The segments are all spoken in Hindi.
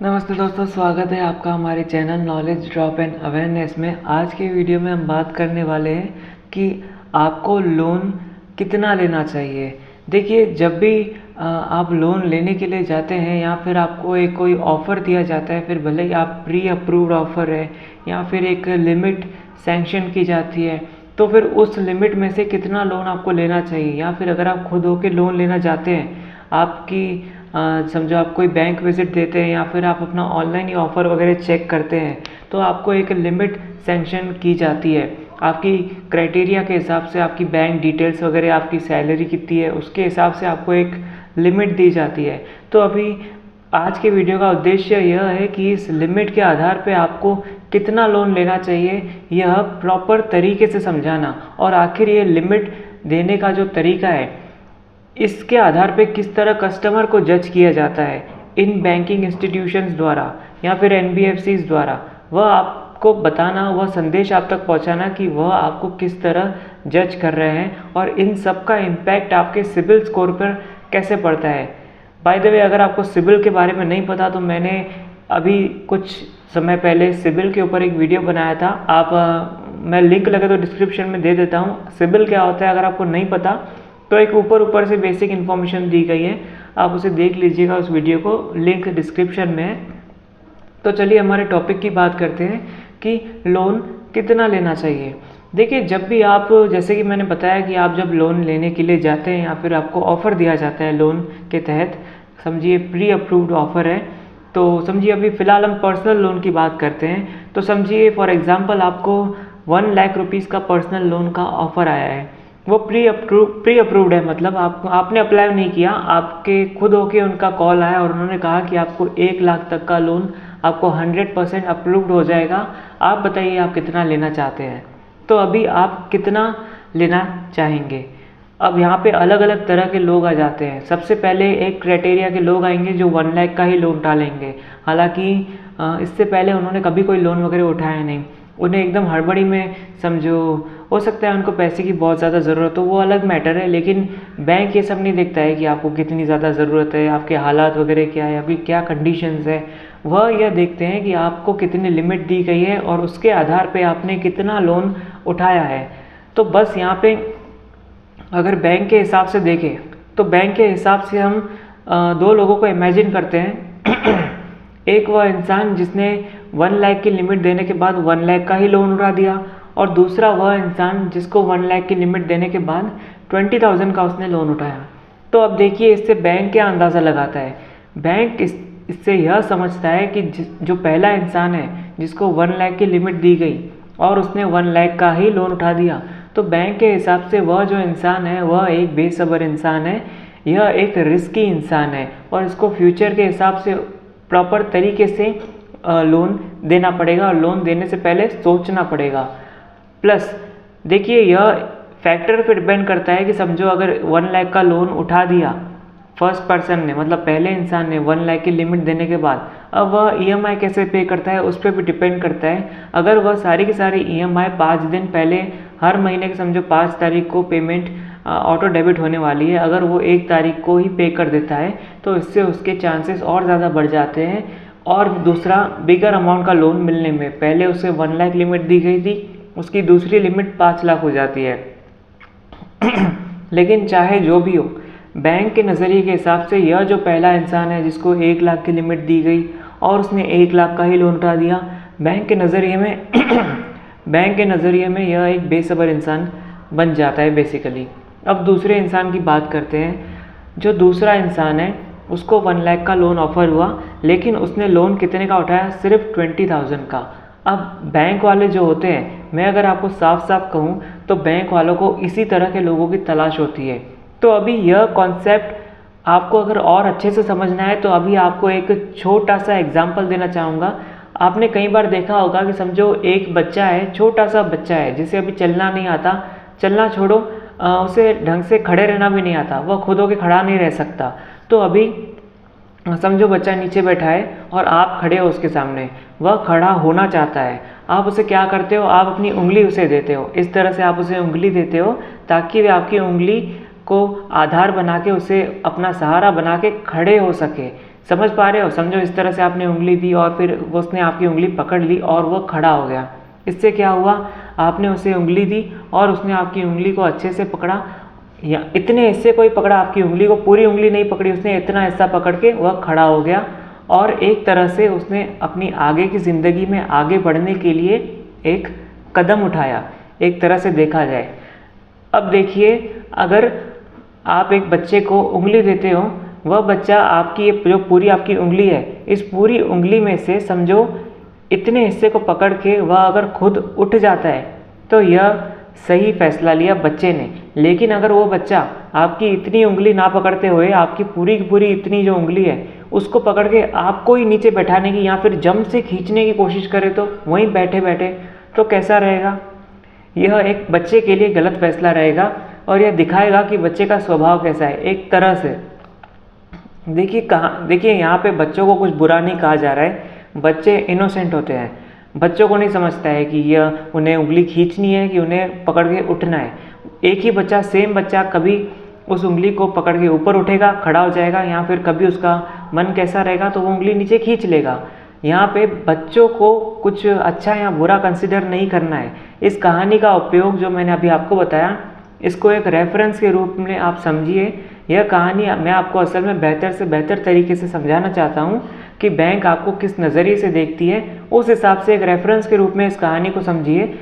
नमस्ते दोस्तों, स्वागत है आपका हमारे channel knowledge drop and awareness में। आज के वीडियो में हम बात करने वाले हैं कि आपको लोन कितना लेना चाहिए। देखिए, जब भी आप लोन लेने के लिए जाते हैं या फिर आपको एक कोई ऑफ़र दिया जाता है, फिर भले ही आप प्री अप्रूव्ड ऑफ़र है या फिर एक लिमिट सैंक्शन की जाती है, तो फिर उस लिमिट में से कितना लोन आपको लेना चाहिए। या फिर अगर आप खुद होकर लोन लेना चाहते हैं, आपकी समझो आप कोई बैंक विज़िट देते हैं या फिर आप अपना ऑनलाइन ही ऑफ़र वगैरह चेक करते हैं, तो आपको एक लिमिट सैंक्शन की जाती है। आपकी क्राइटेरिया के हिसाब से, आपकी बैंक डिटेल्स वगैरह, आपकी सैलरी कितनी है, उसके हिसाब से आपको एक लिमिट दी जाती है। तो अभी आज के वीडियो का उद्देश्य यह है कि इस लिमिट के आधार पे आपको कितना लोन लेना चाहिए, यह प्रॉपर तरीके से समझाना, और आखिर ये लिमिट देने का जो तरीका है, इसके आधार पे किस तरह कस्टमर को जज किया जाता है इन बैंकिंग इंस्टीट्यूशंस द्वारा या फिर एनबीएफसीज द्वारा, वह आपको बताना, वह संदेश आप तक पहुंचाना कि वह आपको किस तरह जज कर रहे हैं और इन सब का इम्पैक्ट आपके सिबिल स्कोर पर कैसे पड़ता है। बाय द वे, अगर आपको सिबिल के बारे में नहीं पता तो मैंने अभी कुछ समय पहले सिबिल के ऊपर एक वीडियो बनाया था। मैं लिंक लगे तो डिस्क्रिप्शन में दे देता हूँ। सिबिल क्या होता है, अगर आपको नहीं पता तो एक ऊपर से बेसिक इन्फॉर्मेशन दी गई है, आप उसे देख लीजिएगा, उस वीडियो को, लिंक डिस्क्रिप्शन में है। तो चलिए हमारे टॉपिक की बात करते हैं कि लोन कितना लेना चाहिए। देखिए, जब भी आप, जैसे कि मैंने बताया कि आप जब लोन लेने के लिए जाते हैं या फिर आपको ऑफ़र दिया जाता है लोन के तहत, समझिए प्री अप्रूव्ड ऑफ़र है, तो समझिए अभी फ़िलहाल हम पर्सनल लोन की बात करते हैं। तो समझिए फॉर एग्ज़ाम्पल आपको 1 लाख रुपीज़ का पर्सनल लोन का ऑफ़र आया है। वो प्री अप्रूव्ड है, मतलब आपने अप्लाई नहीं किया, आपके खुद होके उनका कॉल आया और उन्होंने कहा कि आपको 1 लाख तक का लोन आपको 100% अप्रूव्ड हो जाएगा। आप बताइए आप कितना लेना चाहते हैं। तो अभी आप कितना लेना चाहेंगे। अब यहाँ पे अलग अलग तरह के लोग आ जाते हैं। सबसे पहले एक क्राइटेरिया के लोग आएंगे जो 1 लाख का ही लोन उठा लेंगे, हालांकि इससे पहले उन्होंने कभी कोई लोन वगैरह उठाया नहीं, उन्हें एकदम हड़बड़ी में, समझो हो सकता है उनको पैसे की बहुत ज़्यादा ज़रूरत हो, वो अलग मैटर है। लेकिन बैंक ये सब नहीं देखता है कि आपको कितनी ज़्यादा ज़रूरत है, आपके हालात वगैरह क्या है, आपकी क्या कंडीशंस है। वह यह देखते हैं कि आपको कितनी लिमिट दी गई है और उसके आधार पे आपने कितना लोन उठाया है। तो बस यहाँ पे अगर बैंक के हिसाब से देखें तो बैंक के हिसाब से हम 2 लोगों को इमेजिन करते हैं। एक वह इंसान जिसने 1 लाख की लिमिट देने के बाद 1 लाख का ही लोन उठा दिया, और दूसरा वह इंसान जिसको 1 लाख की लिमिट देने के बाद 20,000 का उसने लोन उठाया। तो अब देखिए, इससे बैंक क्या अंदाज़ा लगाता है। बैंक इससे यह समझता है कि जो पहला इंसान है जिसको 1 लाख की लिमिट दी गई और उसने 1 लाख का ही लोन उठा दिया, तो बैंक के हिसाब से वह जो इंसान है वह एक बेसब्र इंसान है, यह एक रिस्की इंसान है और इसको फ्यूचर के हिसाब से प्रॉपर तरीके से लोन देना पड़ेगा और लोन देने से पहले सोचना पड़ेगा। प्लस देखिए, यह फैक्टर पे डिपेंड करता है कि समझो अगर 1 लाख का लोन उठा दिया फर्स्ट पर्सन ने, मतलब पहले इंसान ने 1 लाख की लिमिट देने के बाद, अब वह ईएमआई कैसे पे करता है उस पर भी डिपेंड करता है। अगर वह सारी की सारी ईएमआई 5 दिन पहले, हर महीने के समझो 5 तारीख को पेमेंट ऑटो डेबिट होने वाली है, अगर वो 1 तारीख को ही पे कर देता है तो इससे उसके चांसेस और ज़्यादा बढ़ जाते हैं और दूसरा बिगर अमाउंट का लोन मिलने में। पहले उसे 1 लाख लिमिट दी गई थी, उसकी दूसरी लिमिट 5 लाख हो जाती है। लेकिन चाहे जो भी हो, बैंक के नज़रिए के हिसाब से यह जो पहला इंसान है जिसको 1 लाख की लिमिट दी गई और उसने 1 लाख का ही लोन उठा दिया, बैंक के नज़रिए में बैंक के नज़रिए में यह एक बेसब्र इंसान बन जाता है बेसिकली। अब दूसरे इंसान की बात करते हैं। जो दूसरा इंसान है उसको 1 लाख का लोन ऑफर हुआ, लेकिन उसने लोन कितने का उठाया, सिर्फ 20,000 का। अब बैंक वाले जो होते हैं, मैं अगर आपको साफ साफ कहूँ तो बैंक वालों को इसी तरह के लोगों की तलाश होती है। तो अभी यह कॉन्सेप्ट आपको अगर और अच्छे से समझना है तो अभी आपको एक छोटा सा एग्जाम्पल देना चाहूँगा। आपने कई बार देखा होगा कि समझो एक बच्चा है, छोटा सा बच्चा है जिसे अभी चलना नहीं आता, चलना छोड़ो, उसे ढंग से खड़े रहना भी नहीं आता, वह खुद होके खड़ा नहीं रह सकता। तो अभी समझो बच्चा नीचे बैठा है और आप खड़े हो उसके सामने, वह खड़ा होना चाहता है। आप उसे क्या करते हो, आप अपनी उंगली उसे देते हो, इस तरह से आप उसे उंगली देते हो ताकि वे आपकी उंगली को आधार बना के, उसे अपना सहारा बना के खड़े हो सके। समझ पा रहे हो? समझो इस तरह से आपने उंगली दी और फिर उसने आपकी उंगली पकड़ ली और वो खड़ा हो गया। इससे क्या हुआ, आपने उसे उंगली दी और उसने आपकी उंगली को अच्छे से पकड़ा, या इतने हिस्से को ही पकड़ा, आपकी उंगली को, पूरी उंगली नहीं पकड़ी उसने, इतना हिस्सा पकड़ के वह खड़ा हो गया और एक तरह से उसने अपनी आगे की ज़िंदगी में आगे बढ़ने के लिए एक कदम उठाया, एक तरह से देखा जाए। अब देखिए, अगर आप एक बच्चे को उंगली देते हो, वह बच्चा आपकी ये जो पूरी आपकी उंगली है, इस पूरी उंगली में से समझो इतने हिस्से को पकड़ के वह अगर खुद उठ जाता है तो यह सही फैसला लिया बच्चे ने। लेकिन अगर वो बच्चा आपकी इतनी उंगली ना पकड़ते हुए आपकी पूरी की पूरी इतनी जो उंगली है उसको पकड़ के आपको ही नीचे बैठाने की या फिर जम से खींचने की कोशिश करे तो वहीं बैठे बैठे, तो कैसा रहेगा? यह एक बच्चे के लिए गलत फैसला रहेगा और यह दिखाएगा कि बच्चे का स्वभाव कैसा है एक तरह से। देखिए यहाँ पे बच्चों को कुछ बुरा नहीं कहा जा रहा है, बच्चे इनोसेंट होते हैं, बच्चों को नहीं समझता है कि यह उन्हें उंगली खींचनी है कि उन्हें पकड़ के उठना है। एक ही बच्चा, सेम बच्चा, कभी उस उंगली को पकड़ के ऊपर उठेगा, खड़ा हो जाएगा, या फिर कभी उसका मन कैसा रहेगा तो वो उंगली नीचे खींच लेगा। यहाँ पे बच्चों को कुछ अच्छा या बुरा कंसिडर नहीं करना है। इस कहानी का उपयोग जो मैंने अभी आपको बताया, इसको एक रेफरेंस के रूप में आप समझिए। यह कहानी मैं आपको असल में बेहतर से बेहतर तरीके से समझाना चाहता हूँ कि बैंक आपको किस नज़रिए से देखती है, उस हिसाब से एक रेफरेंस के रूप में इस कहानी को समझिए।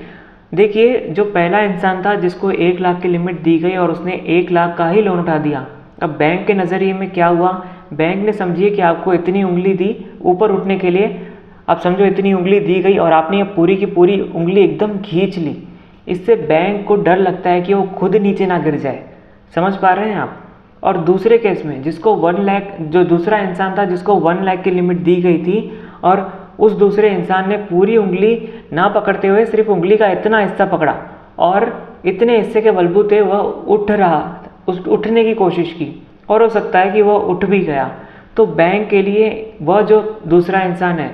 देखिए, जो पहला इंसान था जिसको 1 लाख की लिमिट दी गई और उसने 1 लाख का ही लोन उठा दिया, अब बैंक के नज़रिए में क्या हुआ, बैंक ने समझिए कि आपको इतनी उंगली दी ऊपर उठने के लिए, अब समझो इतनी उंगली दी गई और आपने ये पूरी की पूरी उंगली एकदम खींच ली। इससे बैंक को डर लगता है कि वो खुद नीचे ना गिर जाए। समझ पा रहे हैं आप? और दूसरे केस में जिसको 1 लाख, जो दूसरा इंसान था जिसको 1 लाख की लिमिट दी गई थी और उस दूसरे इंसान ने पूरी उंगली ना पकड़ते हुए सिर्फ उंगली का इतना हिस्सा पकड़ा और इतने हिस्से के बलबूते वह उठने की कोशिश की और हो सकता है कि वह उठ भी गया। तो बैंक के लिए वह जो दूसरा इंसान है,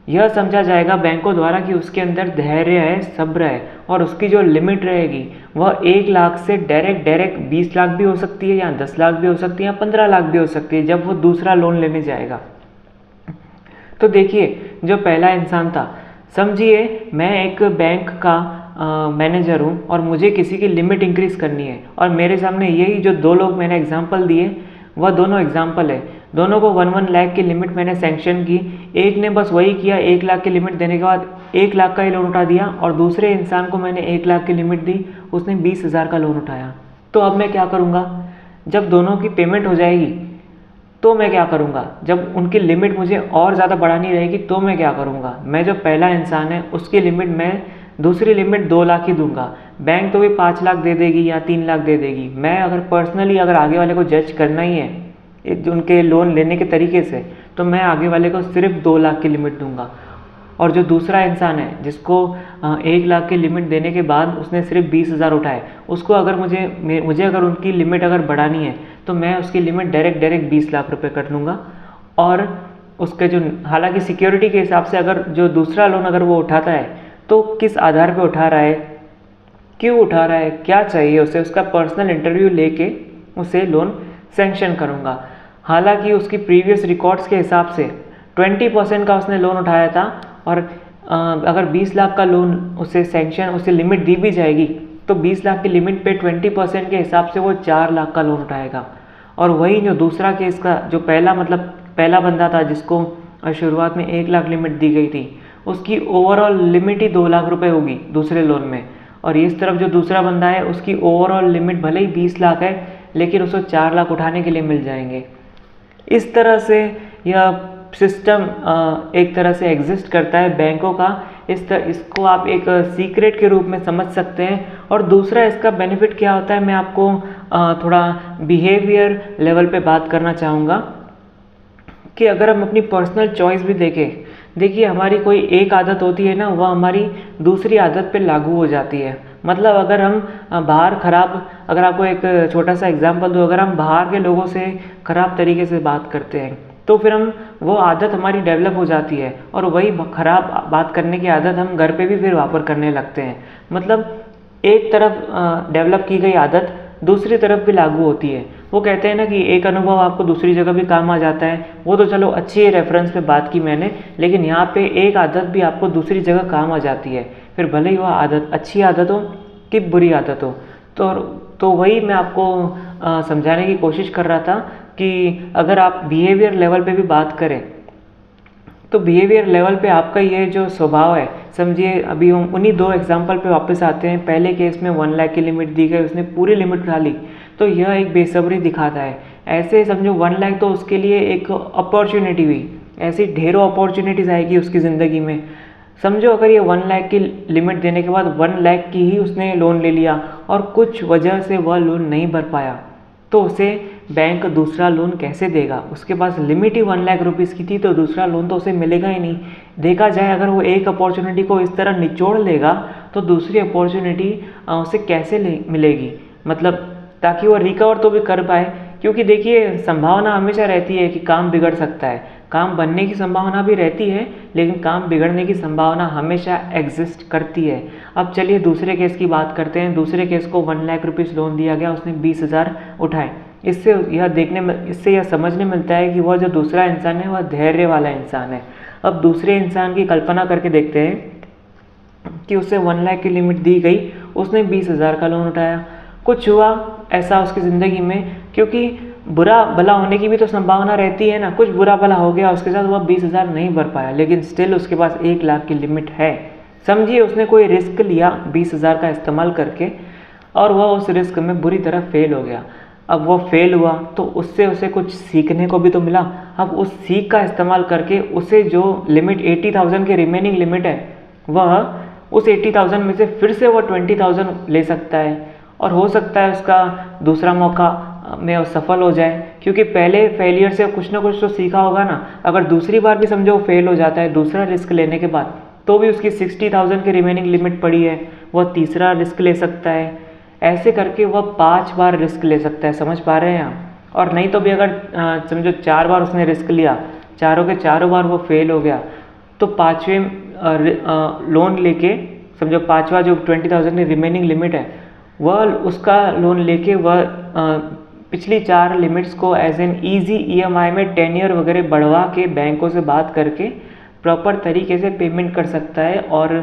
यह समझा जाएगा बैंकों द्वारा कि उसके अंदर धैर्य है, सब्र है और उसकी जो लिमिट रहेगी वह 1 लाख से डायरेक्ट 20 लाख भी हो सकती है या 10 लाख भी हो सकती है या 15 लाख भी हो सकती है जब वो दूसरा लोन लेने जाएगा। तो देखिए, जो पहला इंसान था, समझिए मैं एक बैंक का मैनेजर हूँ और मुझे किसी की लिमिट इंक्रीज करनी है और मेरे सामने यही जो 2 लोग मैंने एग्जाम्पल दिए वह दोनों एग्जाम्पल है। दोनों को 1 लाख की लिमिट मैंने सैंक्शन की। एक ने बस वही किया, 1 लाख की लिमिट देने के बाद 1 लाख का ही लोन उठा दिया और दूसरे इंसान को मैंने 1 लाख की लिमिट दी, उसने 20,000 का लोन उठाया। तो अब मैं क्या करूँगा? जब दोनों की पेमेंट हो जाएगी तो मैं क्या करूँगा? जब उनकी लिमिट मुझे और ज़्यादा बढ़ानी रहेगी तो मैं क्या करूँगा? मैं जो पहला इंसान है उसकी लिमिट, मैं दूसरी लिमिट 2 लाख ही दूंगा। बैंक तो भी 5 लाख दे देगी या 3 लाख दे देगी। मैं अगर पर्सनली अगर आगे वाले को जज करना ही है उनके लोन लेने के तरीके से, तो मैं आगे वाले को सिर्फ 2 लाख की लिमिट दूंगा। और जो दूसरा इंसान है जिसको 1 लाख की लिमिट देने के बाद उसने सिर्फ 20,000 उठाए, उसको अगर मुझे अगर उनकी लिमिट अगर बढ़ानी है तो मैं उसकी लिमिट डायरेक्ट 20 लाख रुपए कर लूँगा। और उसके जो, हालांकि सिक्योरिटी के हिसाब से अगर जो दूसरा लोन अगर वो उठाता है तो किस आधार पे उठा रहा है, क्यों उठा रहा है, क्या चाहिए उसे, उसका पर्सनल इंटरव्यू लेके उसे लोन सैंक्शन करूँगा। हालांकि उसकी प्रीवियस रिकॉर्ड्स के हिसाब से 20% का उसने लोन उठाया था और अगर 20 लाख का लोन उसे सैंक्शन, उसे लिमिट दी भी जाएगी तो 20 लाख की लिमिट पे 20% के हिसाब से वो 4 लाख का लोन उठाएगा। और वही जो दूसरा केस का जो पहला बंदा था जिसको शुरुआत में 1 लाख लिमिट दी गई थी, उसकी ओवरऑल लिमिट ही 2 लाख रुपए होगी दूसरे लोन में। और इस तरफ जो दूसरा बंदा है उसकी ओवरऑल लिमिट भले ही 20 लाख है लेकिन उसको 4 लाख उठाने के लिए मिल जाएंगे। इस तरह से यह सिस्टम एक तरह से एग्जिस्ट करता है बैंकों का। इसको आप एक सीक्रेट के रूप में समझ सकते हैं। और दूसरा इसका बेनिफिट क्या होता है, मैं आपको थोड़ा बिहेवियर लेवल पे बात करना चाहूँगा कि अगर हम अपनी पर्सनल चॉइस भी देखें, देखिए हमारी कोई एक आदत होती है ना, वह हमारी दूसरी आदत पे लागू हो जाती है। मतलब अगर हम अगर आपको एक छोटा सा एग्जांपल दूँ, अगर हम बाहर के लोगों से ख़राब तरीके से बात करते हैं तो फिर वो आदत हमारी डेवलप हो जाती है और वही ख़राब बात करने की आदत हम घर पे भी फिर वापस करने लगते हैं। मतलब एक तरफ डेवलप की गई आदत दूसरी तरफ भी लागू होती है। वो कहते हैं ना कि एक अनुभव आपको दूसरी जगह भी काम आ जाता है, वो तो चलो अच्छी रेफरेंस पे बात की मैंने, लेकिन यहाँ पे एक आदत भी आपको दूसरी जगह काम आ जाती है, फिर भले ही वह आदत अच्छी आदत हो कि बुरी आदत हो। तो वही मैं आपको समझाने की कोशिश कर रहा था कि अगर आप बिहेवियर लेवल पे भी बात करें तो बिहेवियर लेवल पे आपका ये जो स्वभाव है, समझिए अभी हम उन्हीं 2 एग्जांपल पे वापस आते हैं। पहले केस में 1 लाख की लिमिट दी गई, उसने पूरी लिमिट उठा ली, तो यह एक बेसब्री दिखाता है। ऐसे समझो 1 लाख तो उसके लिए एक अपॉर्चुनिटी हुई, ऐसी ढेरों अपॉर्चुनिटीज़ आएगी उसकी ज़िंदगी में। समझो अगर ये 1 लाख की लिमिट देने के बाद 1 लाख की ही उसने लोन ले लिया और कुछ वजह से वह लोन नहीं भर पाया, तो उसे बैंक दूसरा लोन कैसे देगा? उसके पास लिमिट ही 1 लाख रुपीज़ की थी, तो दूसरा लोन तो उसे मिलेगा ही नहीं। देखा जाए अगर वो एक अपॉर्चुनिटी को इस तरह निचोड़ लेगा तो दूसरी अपॉर्चुनिटी उसे कैसे मिलेगी, मतलब ताकि वो रिकवर तो भी कर पाए। क्योंकि देखिए संभावना हमेशा रहती है कि काम बिगड़ सकता है, काम बनने की संभावना भी रहती है, लेकिन काम बिगड़ने की संभावना हमेशा एग्जिस्ट करती है। अब चलिए दूसरे केस की बात करते हैं। दूसरे केस को 1 लाख रुपीज़ लोन दिया गया, उसने 20,000 उठाए। इससे यह समझने मिलता है कि वह जो दूसरा इंसान है वह धैर्य वाला इंसान है। अब दूसरे इंसान की कल्पना करके देखते हैं कि उसे 1 लाख की लिमिट दी गई, उसने 20,000 का लोन उठाया। कुछ हुआ ऐसा उसकी ज़िंदगी में, क्योंकि बुरा भला होने की भी तो संभावना रहती है ना, कुछ बुरा भला हो गया उसके साथ, वह 20,000 नहीं भर पाया, लेकिन स्टिल उसके पास 1 लाख की लिमिट है। समझिए उसने कोई रिस्क लिया 20,000 का इस्तेमाल करके, और वह उस रिस्क में बुरी तरह फेल हो गया। अब वो फेल हुआ तो उससे उसे कुछ सीखने को भी तो मिला। अब उस सीख का इस्तेमाल करके उसे जो लिमिट 80,000 की रिमेनिंग लिमिट है, वह उस 80,000 में से फिर से वो 20,000 ले सकता है, और हो सकता है उसका दूसरा मौका में वो सफल हो जाए, क्योंकि पहले फेलियर से कुछ ना कुछ तो सीखा होगा ना। अगर दूसरी बार भी समझो वो फेल हो जाता है दूसरा रिस्क लेने के बाद, तो भी उसकी 60,000 की रिमेनिंग लिमिट पड़ी है, वह तीसरा रिस्क ले सकता है। ऐसे करके वह 5 बार रिस्क ले सकता है, समझ पा रहे हैं आप? और नहीं तो भी अगर समझो 4 बार उसने रिस्क लिया, चारों के चारों बार वो फेल हो गया, तो 5वें लोन लेके समझो 5वां जो 20,000 की रिमेनिंग लिमिट है, वह उसका लोन लेके वह पिछली 4 लिमिट्स को एज एन ईजी EMI में टेन्योर वगैरह बढ़वा के बैंकों से बात करके प्रॉपर तरीके से पेमेंट कर सकता है और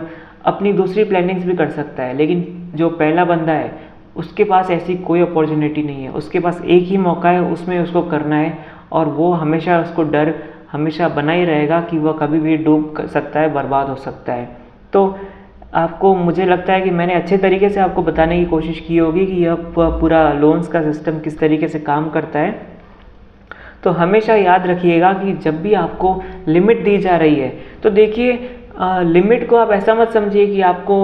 अपनी दूसरी प्लानिंग्स भी कर सकता है। लेकिन जो पहला बंदा है उसके पास ऐसी कोई अपॉर्चुनिटी नहीं है, उसके पास एक ही मौका है, उसमें उसको करना है, और वो हमेशा उसको डर हमेशा बना ही रहेगा कि वह कभी भी डूब सकता है, बर्बाद हो सकता है। तो आपको, मुझे लगता है कि मैंने अच्छे तरीके से आपको बताने की कोशिश की होगी कि यह पूरा लोन्स का सिस्टम किस तरीके से काम करता है। तो हमेशा याद रखिएगा कि जब भी आपको लिमिट दी जा रही है, तो देखिए लिमिट को आप ऐसा मत समझिए कि आपको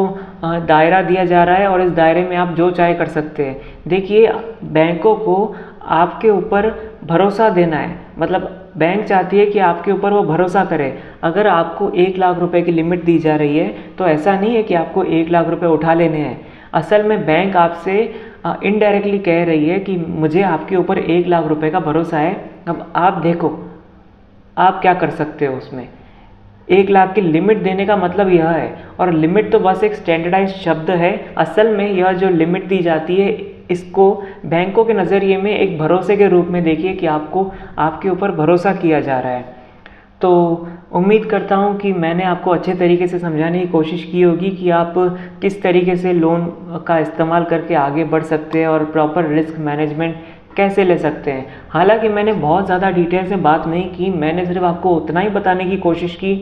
दायरा दिया जा रहा है और इस दायरे में आप जो चाहे कर सकते हैं। देखिए बैंकों को आपके ऊपर भरोसा देना है, मतलब बैंक चाहती है कि आपके ऊपर वो भरोसा करे। अगर आपको 1 लाख रुपए की लिमिट दी जा रही है तो ऐसा नहीं है कि आपको 1 लाख रुपए उठा लेने हैं। असल में बैंक आपसे इनडायरेक्टली कह रही है कि मुझे आपके ऊपर 1 लाख रुपए का भरोसा है, अब आप देखो आप क्या कर सकते हो उसमें। 1 लाख की लिमिट देने का मतलब यह है, और लिमिट तो बस एक स्टैंडर्डाइज्ड शब्द है। असल में यह जो लिमिट दी जाती है, इसको बैंकों के नज़रिए में एक भरोसे के रूप में देखिए कि आपको आपके ऊपर भरोसा किया जा रहा है। तो उम्मीद करता हूँ कि मैंने आपको अच्छे तरीके से समझाने की कोशिश की होगी कि आप किस तरीके से लोन का इस्तेमाल करके आगे बढ़ सकते हैं और प्रॉपर रिस्क मैनेजमेंट कैसे ले सकते हैं। हालांकि मैंने बहुत ज़्यादा डिटेल से बात नहीं की, मैंने सिर्फ आपको उतना ही बताने की कोशिश की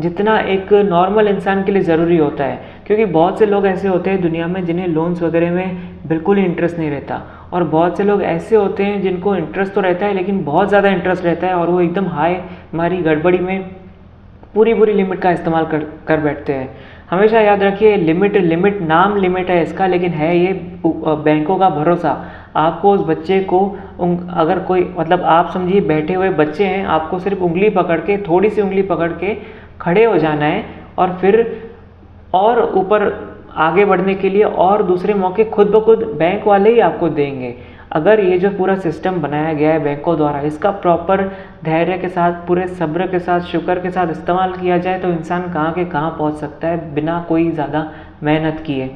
जितना एक नॉर्मल इंसान के लिए ज़रूरी होता है। क्योंकि बहुत से लोग ऐसे होते हैं दुनिया में जिन्हें लोन्स वगैरह में बिल्कुल इंटरेस्ट नहीं रहता, और बहुत से लोग ऐसे होते हैं जिनको इंटरेस्ट तो रहता है लेकिन बहुत ज़्यादा इंटरेस्ट रहता है, और वो एकदम हाई मारी गड़बड़ी में पूरी लिमिट का इस्तेमाल कर बैठते हैं। हमेशा याद रखिए लिमिट नाम लिमिट है इसका, लेकिन है ये बैंकों का भरोसा। आपको उस बच्चे को अगर कोई, मतलब आप समझिए बैठे हुए बच्चे हैं, आपको सिर्फ उंगली पकड़ के, थोड़ी सी उंगली पकड़ के खड़े हो जाना है, और फिर और ऊपर आगे बढ़ने के लिए और दूसरे मौके खुद ब खुद बैंक वाले ही आपको देंगे। अगर ये जो पूरा सिस्टम बनाया गया है बैंकों द्वारा, इसका प्रॉपर धैर्य के साथ, पूरे सब्र के साथ, शुक्र के साथ इस्तेमाल किया जाए तो इंसान कहाँ के कहाँ पहुँच सकता है बिना कोई ज़्यादा मेहनत किए।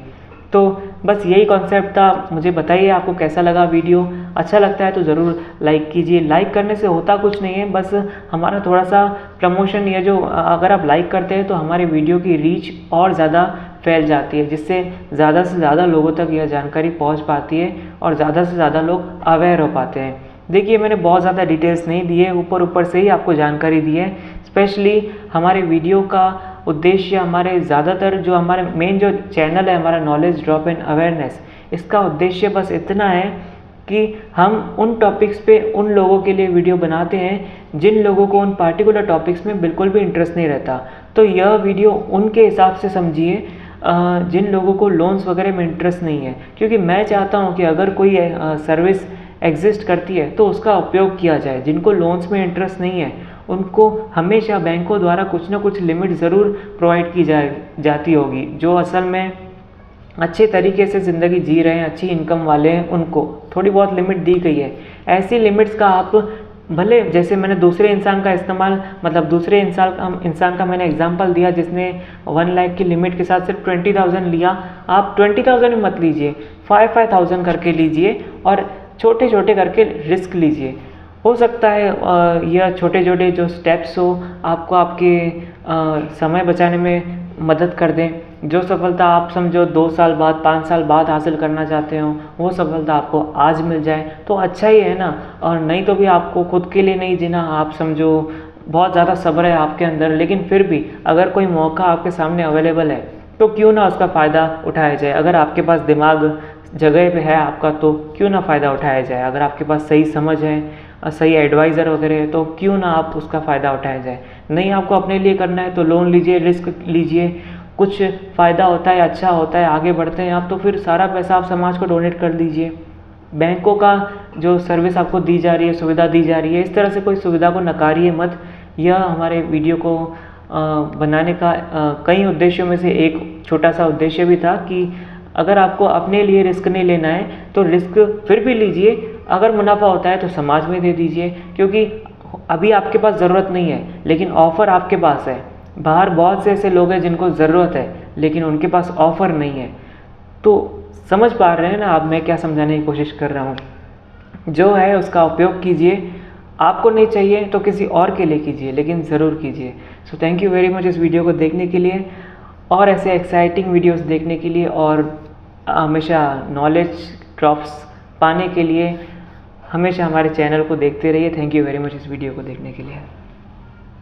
तो बस यही कॉन्सेप्ट था। मुझे बताइए आपको कैसा लगा वीडियो। अच्छा लगता है तो ज़रूर लाइक कीजिए। लाइक करने से होता कुछ नहीं है, बस हमारा थोड़ा सा प्रमोशन, ये जो अगर आप लाइक करते हैं तो हमारे वीडियो की रीच और ज़्यादा फैल जाती है, जिससे ज़्यादा से ज़्यादा लोगों तक यह जानकारी पहुंच पाती है और ज़्यादा से ज़्यादा लोग अवेयर हो पाते हैं। देखिए, मैंने बहुत ज़्यादा डिटेल्स नहीं दी है, ऊपर ऊपर से ही आपको जानकारी दी है। स्पेशली हमारे वीडियो का उद्देश्य, हमारे ज़्यादातर जो हमारे मेन जो चैनल है हमारा नॉलेज ड्रॉप एंड अवेयरनेस, इसका उद्देश्य बस इतना है कि हम उन टॉपिक्स पे उन लोगों के लिए वीडियो बनाते हैं जिन लोगों को उन पार्टिकुलर टॉपिक्स में बिल्कुल भी इंटरेस्ट नहीं रहता। तो यह वीडियो उनके हिसाब से समझिए जिन लोगों को लोन्स वगैरह में इंटरेस्ट नहीं है, क्योंकि मैं चाहता हूं कि अगर कोई सर्विस एग्जिस्ट करती है तो उसका उपयोग किया जाए। जिनको लोन्स में इंटरेस्ट नहीं है उनको हमेशा बैंकों द्वारा कुछ ना कुछ लिमिट ज़रूर प्रोवाइड की जाती होगी। जो असल में अच्छे तरीके से ज़िंदगी जी रहे हैं, अच्छी इनकम वाले हैं, उनको थोड़ी बहुत लिमिट दी गई है। ऐसी लिमिट्स का आप भले, जैसे मैंने दूसरे इंसान का इस्तेमाल, मतलब दूसरे इंसान का मैंने एग्जांपल दिया जिसने 1 लाख की लिमिट के साथ सिर्फ 20,000 लिया। आप 20,000 में मत लीजिए, 5,000 करके लीजिए और छोटे छोटे करके रिस्क लीजिए। हो सकता है यह छोटे छोटे जो स्टेप्स हो आपको आपके समय बचाने में मदद कर दें। जो सफलता आप समझो 2 साल बाद, 5 साल बाद हासिल करना चाहते हो, वो सफलता आपको आज मिल जाए तो अच्छा ही है ना। और नहीं तो भी आपको खुद के लिए नहीं जीना, आप समझो बहुत ज़्यादा सब्र है आपके अंदर, लेकिन फिर भी अगर कोई मौका आपके सामने अवेलेबल है तो क्यों ना उसका फ़ायदा उठाया जाए। अगर आपके पास दिमाग जगह पे है आपका तो क्यों ना फ़ायदा उठाया जाए। अगर आपके पास सही समझ है, सही एडवाइज़र वगैरह है तो क्यों ना आप उसका फ़ायदा उठाया जाए। नहीं आपको अपने लिए करना है तो लोन लीजिए, रिस्क लीजिए, कुछ फ़ायदा होता है, अच्छा होता है, आगे बढ़ते हैं आप, तो फिर सारा पैसा आप समाज को डोनेट कर दीजिए। बैंकों का जो सर्विस आपको दी जा रही है, सुविधा दी जा रही है, इस तरह से कोई सुविधा को नकारिए मत। यह हमारे वीडियो को बनाने का कई उद्देश्यों में से एक छोटा सा उद्देश्य भी था कि अगर आपको अपने लिए रिस्क नहीं लेना है तो रिस्क फिर भी लीजिए, अगर मुनाफा होता है तो समाज में दे दीजिए, क्योंकि अभी आपके पास ज़रूरत नहीं है लेकिन ऑफ़र आपके पास है। बाहर बहुत से ऐसे लोग हैं जिनको ज़रूरत है लेकिन उनके पास ऑफ़र नहीं है। तो समझ पा रहे हैं ना आप मैं क्या समझाने की कोशिश कर रहा हूँ। जो है उसका उपयोग कीजिए, आपको नहीं चाहिए तो किसी और के लिए कीजिए, लेकिन ज़रूर कीजिए। So thank you very much इस वीडियो को देखने के लिए, और ऐसे एक्साइटिंग वीडियोस देखने के लिए और हमेशा नॉलेज ड्रॉप्स पाने के लिए हमेशा हमारे चैनल को देखते रहिए। थैंक यू वेरी मच इस वीडियो को देखने के लिए।